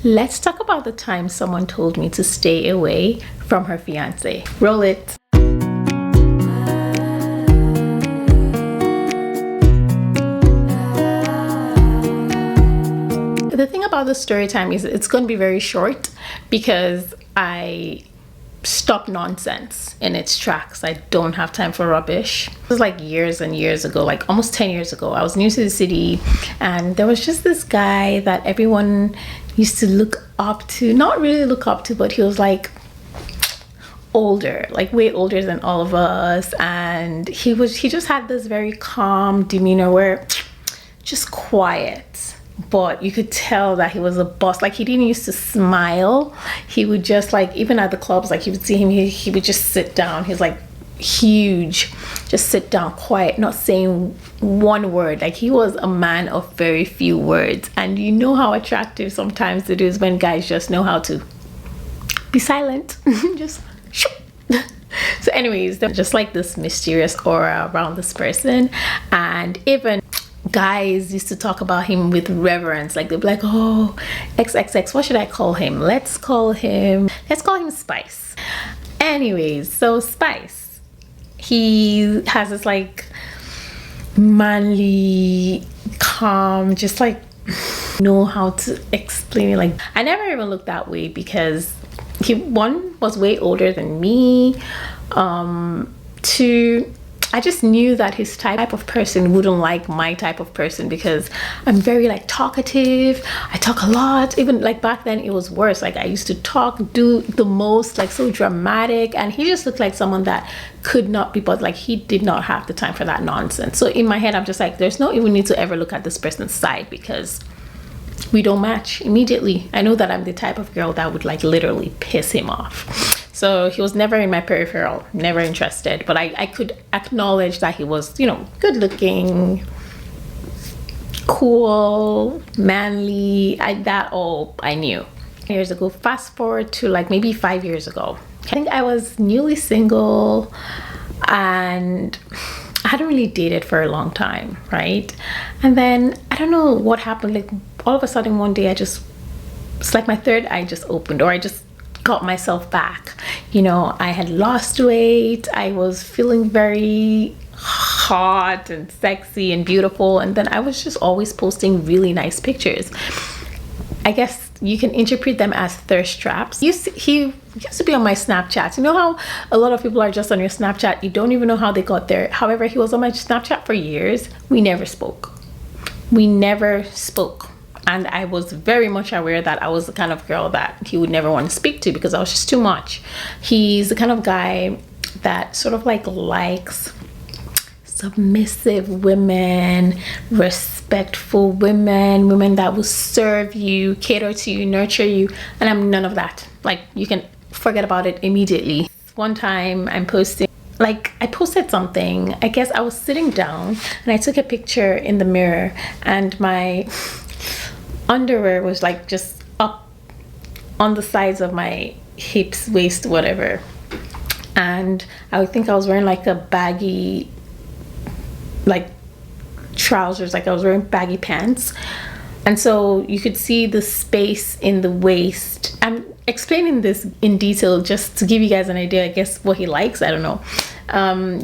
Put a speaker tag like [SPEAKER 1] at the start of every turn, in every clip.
[SPEAKER 1] Let's talk about the time someone told me to stay away from her fiance. Roll it. The thing about the story time is it's going to be very short because I stop nonsense in its tracks. I don't have time for rubbish. It was like years and years ago, like almost 10 years ago. I was new to the city and there was just this guy that everyone used to look up to. Not really look up to, but he was like older, like way older than all of us, and he just had this very calm demeanor, where just quiet, but you could tell that he was a boss. Like, he didn't used to smile. He would just, like, even at the clubs, like, you would see him, he would just sit down. He's like huge, just sit down, quiet, not saying one word. Like, he was a man of very few words. And you know how attractive sometimes it is when guys just know how to be silent. Just shoop. So anyways, there's just like this mysterious aura around this person, and even guys used to talk about him with reverence. Like, they'd be like, oh, XXX, what should I call him? Let's call him Spice. Anyways, so Spice, he has this like manly, calm, just like know how to explain it. Like, I never even looked that way because he, one, was way older than me. Two, I just knew that his type of person wouldn't like my type of person, because I'm very like talkative. I talk a lot. Even like back then it was worse. Like, I used to talk, do the most, like so dramatic, and he just looked like someone that could not be bothered. Like, he did not have the time for that nonsense. So in my head, I'm just like, there's no even need to ever look at this person's side because we don't match immediately. I know that I'm the type of girl that would like literally piss him off. So he was never in my peripheral, never interested, but I could acknowledge that he was, you know, good looking, cool, manly. That all I knew. Years ago, fast forward to like maybe 5 years ago. I think I was newly single and I hadn't really dated for a long time, right? And then I don't know what happened, like all of a sudden one day it's like my third eye just opened, or I just got myself back. You know, I had lost weight, I was feeling very hot and sexy and beautiful, and then I was just always posting really nice pictures. I guess you can interpret them as thirst traps. He used to be on my Snapchat. You know how a lot of people are just on your Snapchat, you don't even know how they got there. However, he was on my Snapchat for years. We never spoke. And I was very much aware that I was the kind of girl that he would never want to speak to because I was just too much. He's the kind of guy that sort of like likes submissive women, respectful women that will serve you, cater to you, nurture you. And I'm none of that. Like, you can forget about it immediately. One time I'm posting, like, I posted something. I guess I was sitting down and I took a picture in the mirror and my underwear was like just up on the sides of my hips, waist, whatever. And I would think I was wearing like a baggy, like trousers, like I was wearing baggy pants. And so you could see the space in the waist. I'm explaining this in detail just to give you guys an idea, I guess, what he likes. I don't know.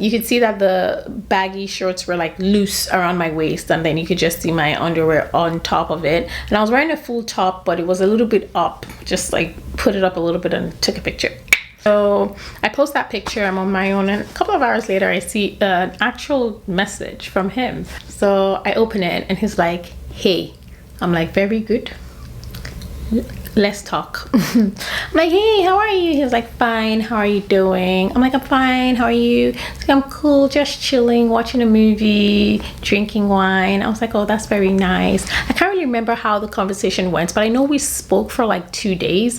[SPEAKER 1] You could see that the baggy shorts were like loose around my waist, and then you could just see my underwear on top of it. And I was wearing a full top, but it was a little bit up, just like put it up a little bit and took a picture. So I post that picture, I'm on my own, and a couple of hours later I see an actual message from him. So I open it and he's like, hey. I'm like, very good, let's talk. I'm like, hey, how are you? He was like, fine, how are you doing? I'm like, I'm fine, how are you? He's like, I'm cool, just chilling, watching a movie, drinking wine. I was like, oh, that's very nice. I can't really remember how the conversation went, but I know we spoke for like 2 days,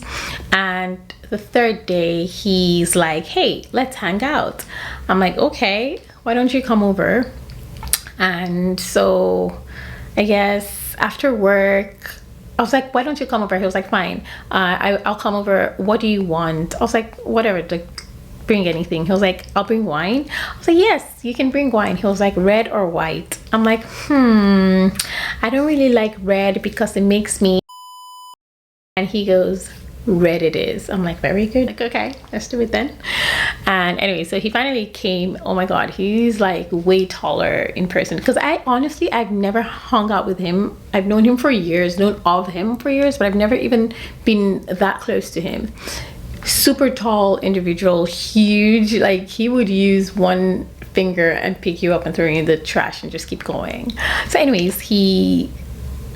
[SPEAKER 1] and the third day he's like, hey, let's hang out. I'm like, okay, why don't you come over? And so I guess after work, I was like, why don't you come over? He was like, fine, I'll come over. What do you want? I was like, whatever, like, bring anything. He was like, I'll bring wine. I was like, yes, you can bring wine. He was like, red or white? I'm like, I don't really like red because it makes me And he goes, red it is. I'm like, very good. Like, okay, let's do it then. And anyway, so he finally came. Oh my god, he's like way taller in person, because I've never hung out with him. I've known him for years, known of him for years, but I've never even been that close to him. Super tall individual, huge. Like, he would use one finger and pick you up and throw you in the trash and just keep going. So anyways,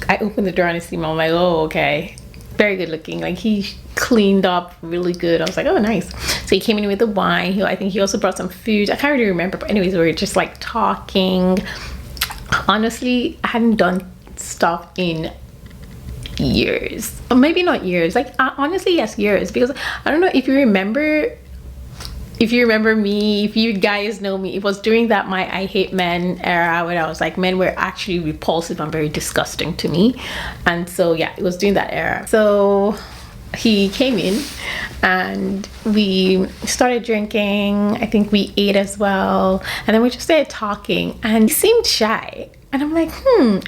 [SPEAKER 1] I opened the door and I see him. I'm like, oh, okay, very good looking. Like, he cleaned up really good. I was like, oh, nice. So he came in with the wine. I think he also brought some food. I can't really remember, but anyways, we were just like talking. Honestly, I hadn't done stuff in years, or maybe not years, like honestly, yes, years, because I don't know if you remember me, if you guys know me, it was during that my I hate men era, when I was like, men were actually repulsive and very disgusting to me. And so yeah, it was during that era. So he came in and we started drinking. I think we ate as well, and then we just started talking, and he seemed shy. And I'm like,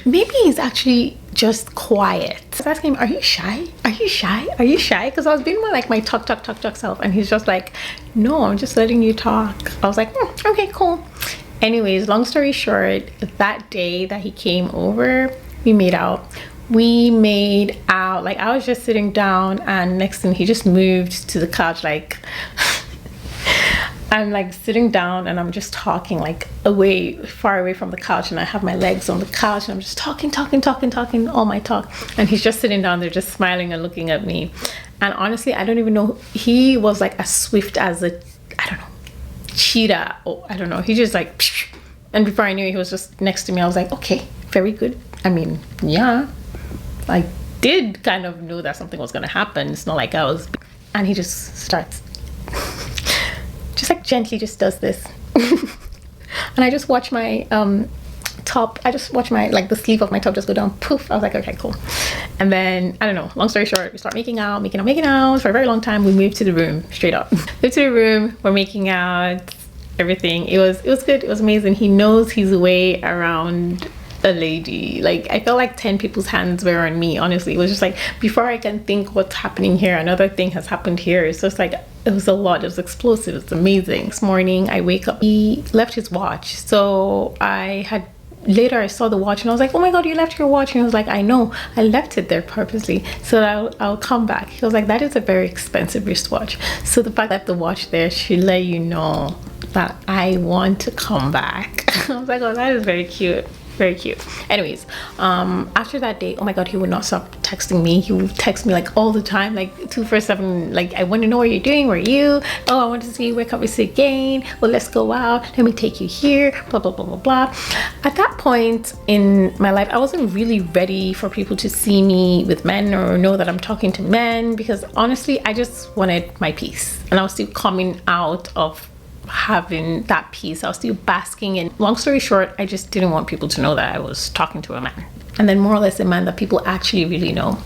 [SPEAKER 1] maybe he's actually just quiet. So I was asking him, are you shy? Are you shy? Are you shy? Because I was being more like my talk self. And he's just like, no, I'm just letting you talk. I was like, okay, cool. Anyways, long story short, that day that he came over, we made out. Like, I was just sitting down, and next thing he just moved to the couch. Like, I'm like sitting down and I'm just talking, like far away from the couch, and I have my legs on the couch and I'm just talking all my talk, and he's just sitting down there just smiling and looking at me. And honestly, I don't even know, he was like as swift as cheetah, or I don't know, he just like, and before I knew it, he was just next to me. I was like, okay, very good. I mean, yeah, I did kind of know that something was gonna happen. It's not like and he just starts just like gently just does this. And I just watch my top, I just watch my, like, the sleeve of my top just go down, poof. I was like, okay, cool. And then, I don't know, long story short, we start making out for a very long time. We moved to the room, straight up. Moved to the room, we're making out, everything. It was good, it was amazing. He knows his way around a lady. Like, I felt like 10 people's hands were on me, honestly. It was just like, before I can think what's happening here, another thing has happened here. It's just like, it was a lot, it was explosive, it's amazing. This morning I wake up, he left his watch. So later I saw the watch and I was like, oh my god, you left your watch. And he was like, I know, I left it there purposely so that I'll come back. He was like, that is a very expensive wristwatch. So the fact that the watch there should let you know that I want to come back. I was like, oh, that is very cute. Very cute. Anyways, after that day, oh my god, he would not stop texting me. He would text me like all the time, like 247, like, I want to know what you're doing, where are you, oh, I want to see you, wake up with you again, well, let's go out, let me take you here, blah blah blah blah blah. At that point in my life, I wasn't really ready for people to see me with men or know that I'm talking to men, because honestly, I just wanted my peace, and I was still coming out of having that peace. I was still basking in, long story short, I just didn't want people to know that I was talking to a man, and then more or less a man that people actually really know.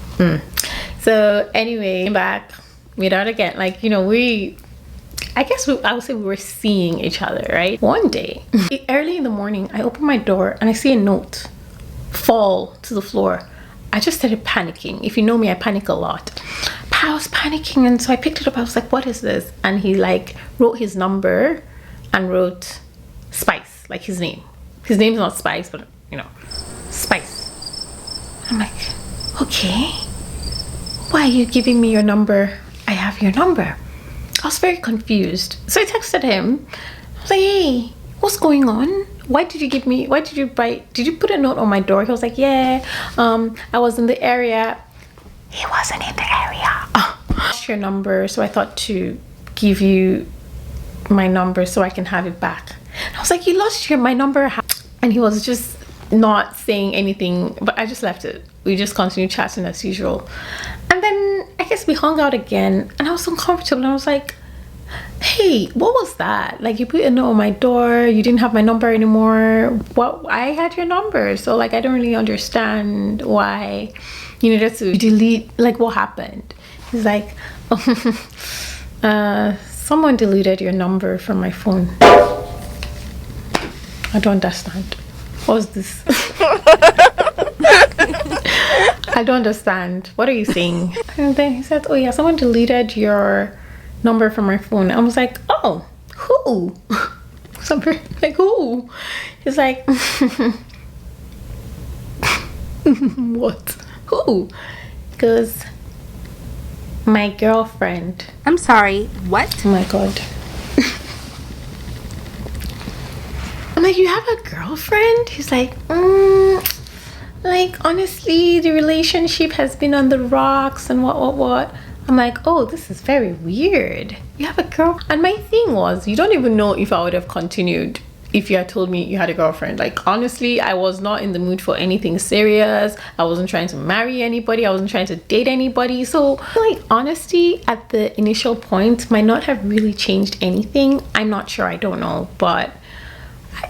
[SPEAKER 1] So anyway, came back, made out again. Like, you know, I would say we were seeing each other, right? One day early in the morning, I open my door and I see a note fall to the floor. I just started panicking. If you know me, I panic a lot. I was panicking, and so I picked it up. I was like, what is this? And he like wrote his number and wrote Spice, like his name. His name's not Spice, but you know, Spice. I'm like, okay, why are you giving me your number? I have your number. I was very confused. So I texted him. I was like, hey, what's going on? Did you put a note on my door? He was like, yeah, I was in the area. He wasn't in the area. Lost your number, so I thought to give you my number so I can have it back. And I was like, you lost my number? And he was just not saying anything, but I just left it. We just continued chatting as usual. And then I guess we hung out again, and I was uncomfortable, and I was like, hey, what was that? Like, you put a note on my door, you didn't have my number anymore. What? I had your number, so like, I don't really understand why you needed to delete, like, what happened? He's like, someone deleted your number from my phone. I don't understand. What's this? I don't understand. What are you saying? And then he said, oh yeah, someone deleted your number from my phone. I was like, oh, who? Somebody, like, who? He's like, what? Who? Because my girlfriend.
[SPEAKER 2] I'm sorry, what?
[SPEAKER 1] Oh my god. I'm like, you have a girlfriend? He's like, like, honestly, the relationship has been on the rocks and what. I'm like, oh, this is very weird. You have a girl. And my thing was, you don't even know if I would have continued if you had told me you had a girlfriend. Like, honestly, I was not in the mood for anything serious. I wasn't trying to marry anybody. I wasn't trying to date anybody. So, like, honesty at the initial point might not have really changed anything. I'm not sure. I don't know. But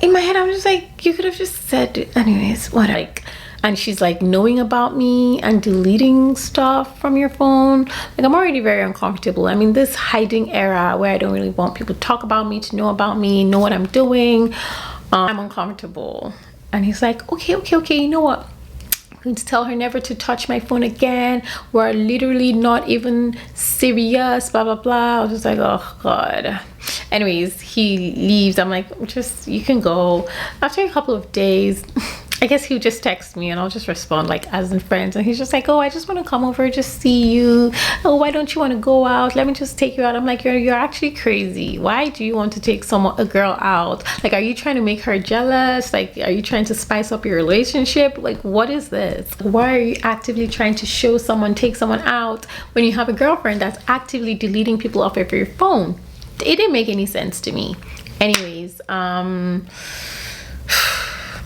[SPEAKER 1] in my head, I'm just like, you could have just said, anyways, what, like. And she's like knowing about me and deleting stuff from your phone. Like, I'm already very uncomfortable. I mean, this hiding era where I don't really want people to talk about me, to know about me, know what I'm doing. I'm uncomfortable. And he's like, okay, you know what? I'm going to tell her never to touch my phone again. We're literally not even serious, blah, blah, blah. I was just like, oh God. Anyways, he leaves. I'm like, just, you can go. After a couple of days, I guess he'll just text me and I'll just respond like as in friends. And he's just like, oh, I just want to come over, just see you. Oh, why don't you want to go out? Let me just take you out. I'm like, you're actually crazy. Why do you want to take a girl out? Like, are you trying to make her jealous? Like, are you trying to spice up your relationship? Like, what is this? Why are you actively trying to take someone out when you have a girlfriend that's actively deleting people off of your phone? It didn't make any sense to me. Anyways,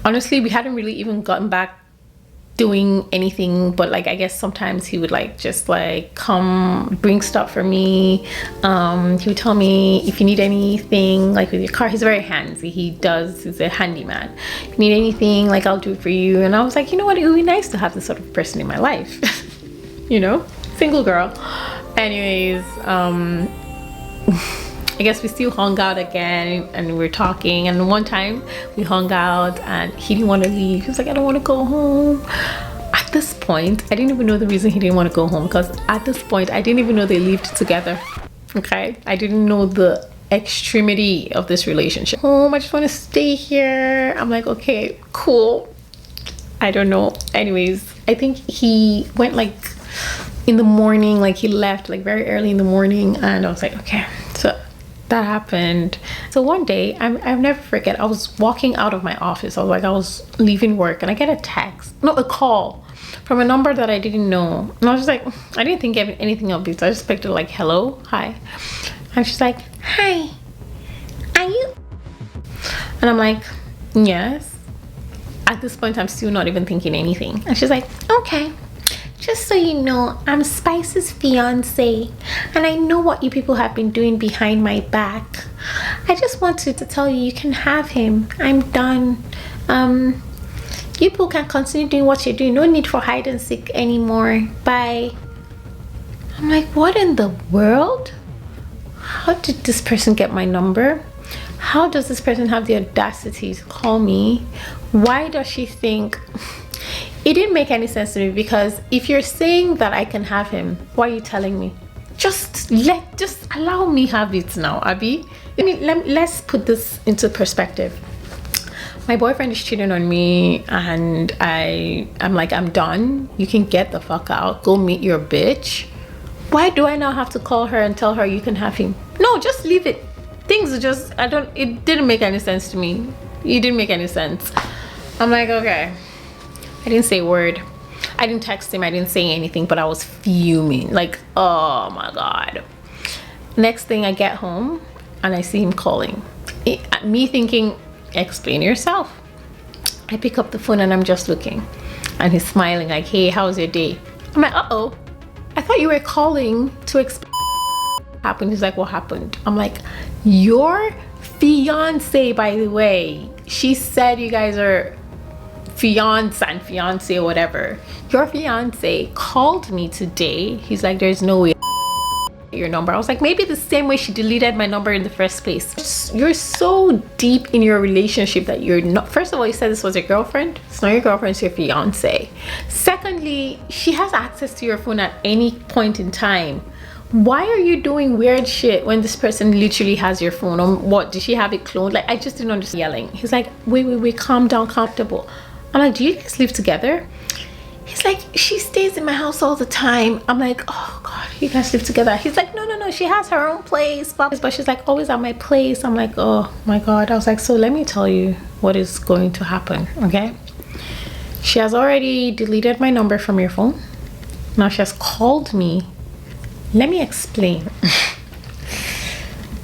[SPEAKER 1] honestly, we hadn't really even gotten back doing anything, but like, I guess sometimes he would like just like come bring stuff for me. He would tell me if you need anything like with your car. He's very handsy. He's a handyman. If you need anything, like, I'll do it for you. And I was like, you know what, it would be nice to have this sort of person in my life. You know, single girl. Anyways, I guess we still hung out again and we were talking, and one time we hung out and he didn't want to leave. He was like, I don't want to go home. At this point, I didn't even know the reason he didn't want to go home, because at this point I didn't even know they lived together. Okay, I didn't know the extremity of this relationship. Home, I just want to stay here. I'm like, okay, cool. I don't know. Anyways, I think he went like in the morning, like he left like very early in the morning, and I was like, okay. So that happened. So one day, I'll never forget, I was walking out of my office. I was leaving work and I get a call from a number that I didn't know. And I was just like, I didn't think of anything of it. So I just picked it like, hello, hi. And she's like, hi, are you? And I'm like, yes. At this point, I'm still not even thinking anything. And she's like, okay. Just so you know, I'm Spice's fiance, and I know what you people have been doing behind my back. I just wanted to tell you can have him. I'm done. You people can continue doing what you're doing. No need for hide and seek anymore. Bye. I'm like, what in the world? How did this person get my number? How does this person have the audacity to call me? Why does she think... It didn't make any sense to me, because if you're saying that I can have him, why are you telling me? Just allow me have it now, Abby. I mean, let's put this into perspective. My boyfriend is cheating on me, and I'm like, I'm done. You can get the fuck out. Go meet your bitch. Why do I now have to call her and tell her you can have him? No, just leave it. Things are just, it didn't make any sense to me. It didn't make any sense. I'm like, okay. I didn't say a word. I didn't text him. I didn't say anything, but I was fuming. Like, oh my God. Next thing, I get home and I see him calling. Me thinking, explain yourself. I pick up the phone and I'm just looking. And he's smiling like, hey, how's your day? I'm like, uh-oh. I thought you were calling to explain what happened. He's like, what happened? I'm like, your fiance, by the way. She said you guys are fiance whatever. Your fiance called me today. He's like, there's no way your number. I was like, maybe the same way she deleted my number in the first place. You're so deep in your relationship that you're not, first of all, you said this was your girlfriend. It's not your girlfriend, it's your fiance. Secondly, she has access to your phone at any point in time. Why are you doing weird shit when this person literally has your phone? What, did she have it cloned? Like, I just didn't understand. Yelling. He's like, wait, calm down, comfortable. I'm like, do you guys live together? He's like, she stays in my house all the time. I'm like, oh God, you guys live together. He's like, no, she has her own place, but she's like always at my place. I'm like, oh my God. I was like, so let me tell you what is going to happen, okay? She has already deleted my number from your phone. Now she has called me. Let me explain.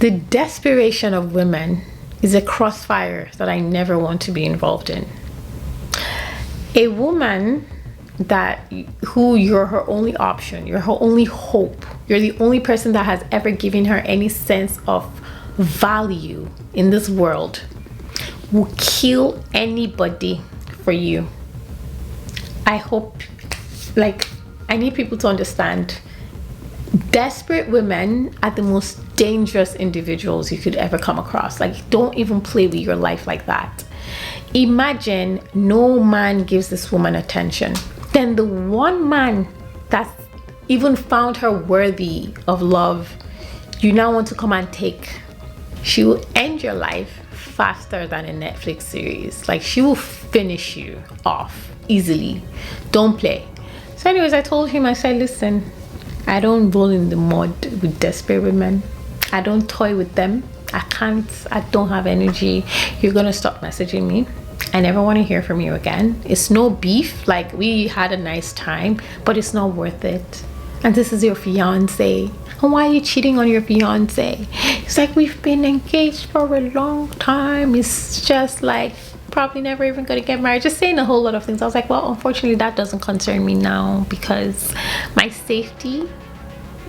[SPEAKER 1] The desperation of women is a crossfire that I never want to be involved in. A woman who you're her only option, you're her only hope, you're the only person that has ever given her any sense of value in this world, will kill anybody for you. I hope, like, I need people to understand, desperate women are the most dangerous individuals you could ever come across. Like, don't even play with your life like that. Imagine no man gives this woman attention. Then the one man that even found her worthy of love, you now want to come and take. She will end your life faster than a Netflix series. Like, she will finish you off easily. Don't play. So anyways, I told him, I said, listen, I don't roll in the mud with desperate women. I don't toy with them. I can't. I don't have energy. You're gonna stop messaging me. I never want to hear from you again. It's no beef. Like, we had a nice time, but it's not worth it. And this is your fiance. And why are you cheating on your fiance? It's like, we've been engaged for a long time. It's just like, probably never even gonna get married. Just saying a whole lot of things. I was like, well, unfortunately, that doesn't concern me now because my safety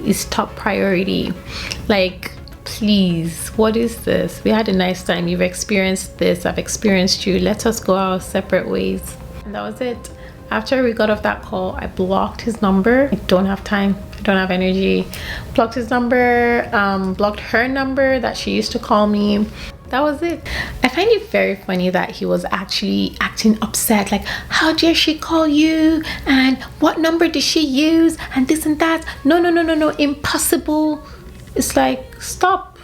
[SPEAKER 1] is top priority. Like, please, what is this? We had a nice time. You've experienced this. I've experienced you. Let us go our separate ways. And that was it. After we got off that call, I blocked his number. I don't have time. I don't have energy. Blocked his number, blocked her number that she used to call me. That was it. I find it very funny that he was actually acting upset, like, how dare she call you, and what number did she use, and this and that. No, impossible. It's like, stop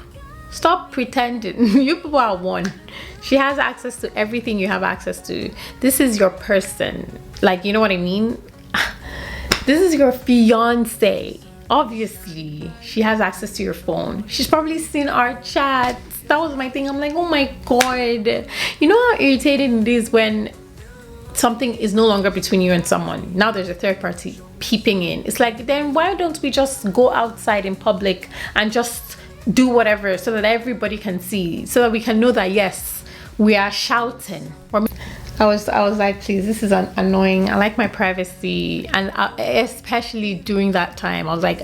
[SPEAKER 1] pretending. You people are one. She has access to everything you have access to. This is your person. Like, you know what I mean? This is your fiance. Obviously, she has access to your phone. She's probably seen our chats. That was my thing. I'm like, oh my God. You know how irritating it is when something is no longer between you and someone. Now there's a third party peeping in. It's like, then why don't we just go outside in public and just do whatever so that everybody can see, so that we can know that, yes, we are shouting. I was like, please, this is annoying. I like my privacy, and especially during that time, I was like,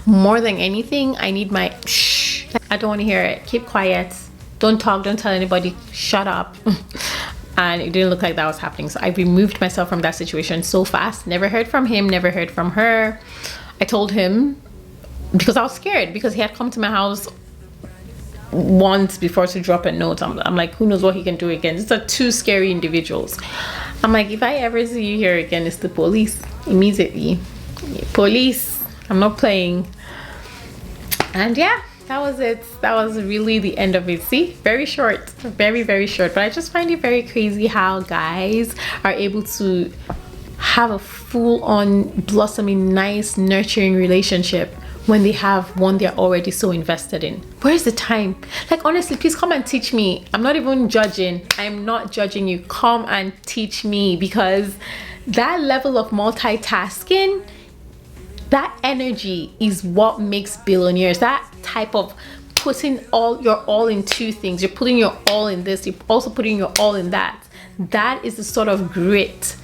[SPEAKER 1] more than anything, I need my shh. I don't want to hear it. Keep quiet. Don't talk. Don't tell anybody. Shut up. And it didn't look like that was happening. So I removed myself from that situation so fast. Never heard from him. Never heard from her. I told him because I was scared, because he had come to my house once before to drop a note. I'm like, who knows what he can do again. These are two scary individuals. I'm like, if I ever see you here again, it's the police. Immediately. Police. I'm not playing. And yeah, that was it. That was really the end of it. See, very short, very, very short. But I just find it very crazy how guys are able to have a full-on blossoming, nice, nurturing relationship when they have one they're already so invested in. Where's the time? Like, honestly, please come and teach me. I'm not even judging. I'm not judging you. Come and teach me, because that level of multitasking, that energy is what makes billionaires. That type of putting your all in two things. You're putting your all in this. You're also putting your all in that. That is the sort of grit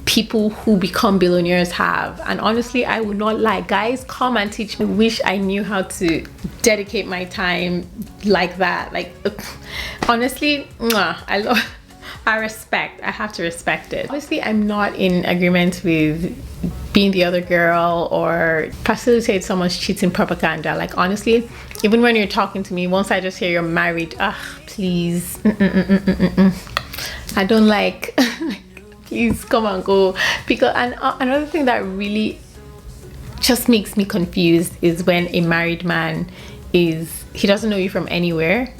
[SPEAKER 1] people who become billionaires have. And honestly, I would not lie. Guys, come and teach me. I wish I knew how to dedicate my time like that. Like, honestly, I have to respect it. Obviously, I'm not in agreement with being the other girl or facilitate someone's cheating propaganda. Like, honestly, even when you're talking to me, once I just hear you're married, please, I don't like please come and go. Because, and another thing that really just makes me confused is when a married man he doesn't know you from anywhere,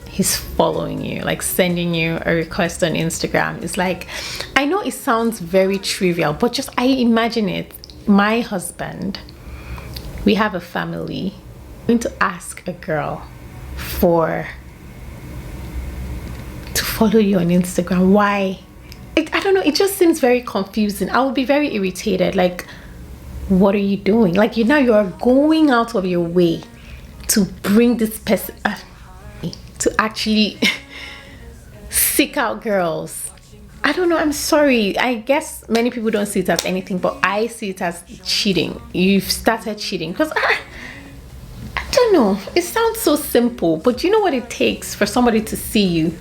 [SPEAKER 1] he's following you, like sending you a request on Instagram. It's like, I know it sounds very trivial, but just I imagine it. My husband, we have a family. I'm going to ask a girl to follow you on Instagram. Why? I don't know, it just seems very confusing. I would be very irritated. Like, what are you doing? Like, you are going out of your way to bring this person to actually seek out girls. I don't know, I'm sorry. I guess many people don't see it as anything, but I see it as cheating. You've started cheating. Because I don't know, it sounds so simple, but you know what it takes for somebody to see you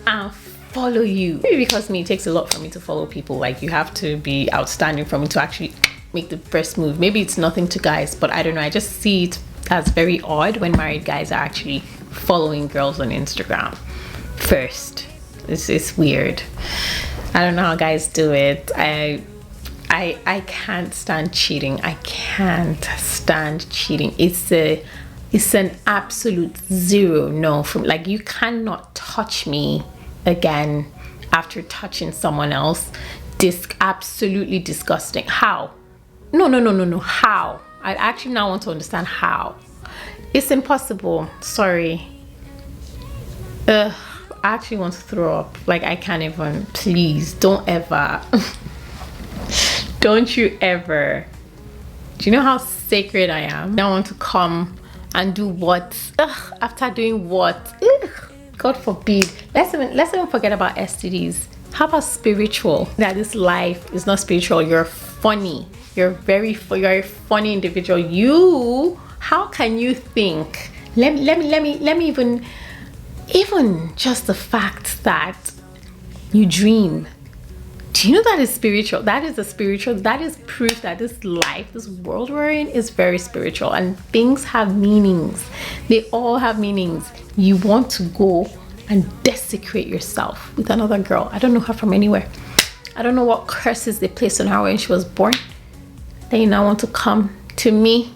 [SPEAKER 1] and follow you? Maybe because it takes a lot for me to follow people. Like, you have to be outstanding for me to actually make the first move. Maybe it's nothing to guys, but I don't know, I just see it as very odd when married guys are actually following girls on Instagram first. It's weird. I don't know how guys do it. I can't stand cheating. I can't stand cheating. It's an absolute zero no. From, like, you cannot touch me again after touching someone else. Absolutely disgusting. How? No. How? I actually now want to understand how. It's impossible. Sorry. I actually want to throw up. Like, I can't even. Please don't ever. Don't you ever. Do you know how sacred I am? Now I want to come and do what? After doing what? God forbid. Let's even forget about STDs. How about spiritual? That this life is not spiritual. You're funny. You're a funny individual. How can you think? Let me even just the fact that you dream. Do you know that is spiritual? That is proof that this life, this world we're in, is very spiritual, and things have meanings. They all have meanings. You want to go and desecrate yourself with another girl. I don't know her from anywhere. I don't know what curses they placed on her when she was born. Then you now want to come to me.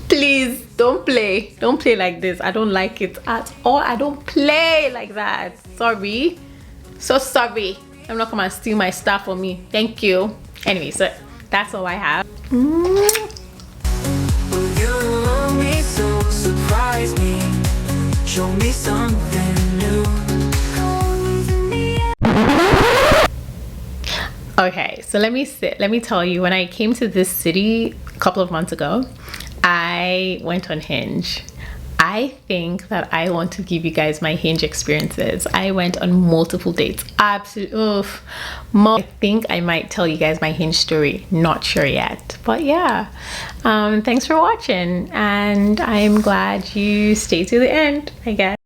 [SPEAKER 1] Please don't play like this. I don't like it at all. I don't play like that. Sorry, so sorry. I'm not gonna steal my stuff for me. Thank you. Anyway, so that's all I have. Show me something new. Okay, so let me tell you, when I came to this city a couple of months ago, I went on Hinge. I think that I want to give you guys my Hinge experiences. I went on multiple dates. Absolutely. I think I might tell you guys my Hinge story. Not sure yet. But yeah. Thanks for watching. And I'm glad you stayed to the end, I guess.